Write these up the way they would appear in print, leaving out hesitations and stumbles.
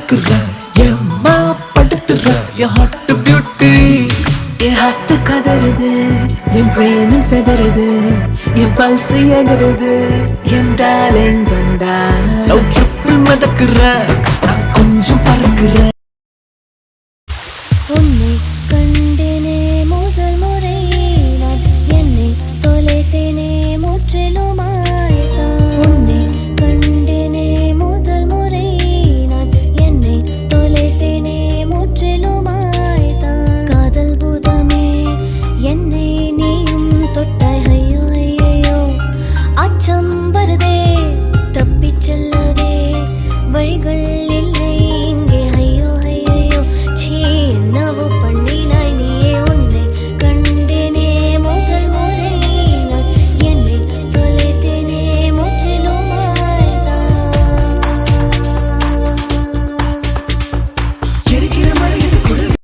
மணக்குற ஏம்மா படுத்துற என் hot beauty என் hot கதறுது என் பிரெயினும் செதறுது என் pulse எதறுது என் darling வந்தா லவ் ட்ரிப்பில் மிதக்குற நான் கொஞ்சம் பறக்குற உன்னை கண்டேனே முதல் முறை நான் என்னை தொலைத்தேனே முற்றிலுமாய் உன்னை கண்டேனே முதல் முறை நான் என்னை தொலைத்தேனே முற்றிலுமாய் காதல் பூதமே என்னை நீயும் தொட்டாய் ஐயோ ஐயோ அச்சம் வருதே தப்பிச் செல்லவே வழிகள் இல்லை இங்கே ஐயோ ஐயோ சீ என்னவோ பண்ணினாய் நீயே உன்னை கண்டேனே முதல் முறை நான் என்னை தொலைத்தேனே முற்றிலுமாய் எரிக்கிற மழையில் குளிர்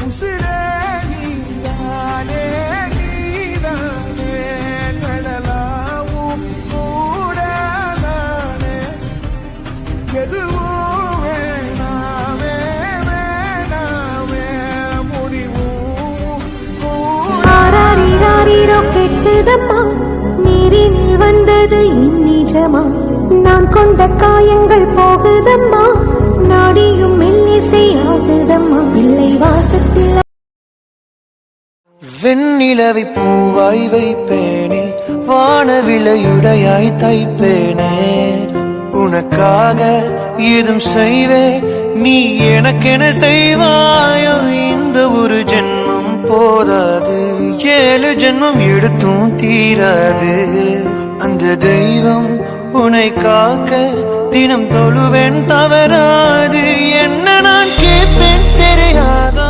உசிரே நீதானே நீதானே கடலாவும் கூட நானே எதுவும் வேணாமே வேணாமே முடிவும் கூட ஆராரிராரிரோ கெட்டதம்மா நீரினில் வந்தது இந்நிஜமா நான் கொண்ட காயங்கள் போகுதம்மா நாடியும் மெல்லிசை ஆகுதம்மா பிள்ளை வாசத்தில் வெண்ணிலவை பூவாய் வைப்பேனே வானவிலையுடையாய் தைப்பேனே உனக்காக ஏதும் செய்வேன் நீ எனக்கென செய்வாயோ இந்த ஒரு ஜென்மம் போதாது 7 ஜென்மம் எடுத்தும் தீராது அந்த தெய்வம் உன்னை காக்க தினம் தொழுவேன் தவறாது என்ன நான் கேட்பேன் தெரியாதா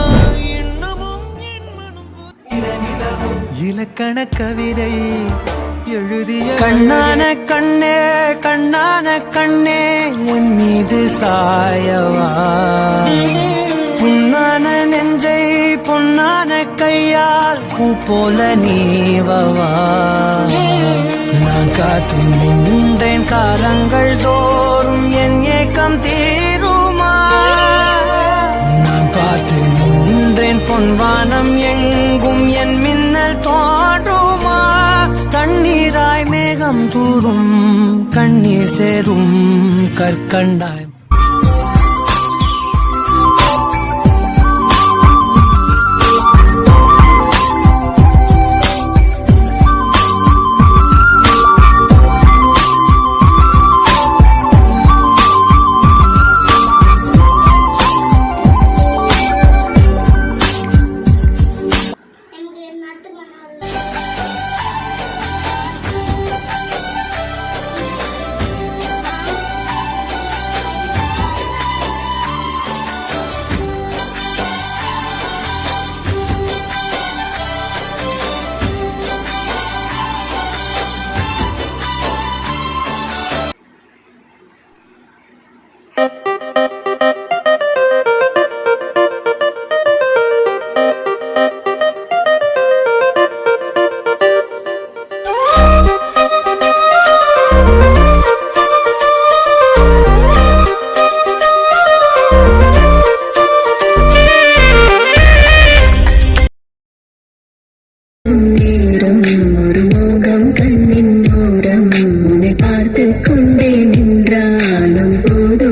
இலக்கண கவிதை எழுதிய கண்ணான கண்ணே கண்ணான கண்ணே என் மீது சாயவா புண்ணான நெஞ்சை பொன்னான கையால் பூ போல நீவவா நான் காத்து நின்றேன் காலங்கள் தோறும் என் ஏக்கம் தீருமா நான் பார்த்து நின்றேன் பொன்வானம் எங்கும் என் மின்னல் தோன்றுமா தண்ணீராய் மேகம் தூரும் கண்ணீர் சேரும் கற்கண்டாய் கண்ணின் ஓரம் உன்னை பார்த்து கொண்டே நின்றாலும் போதும்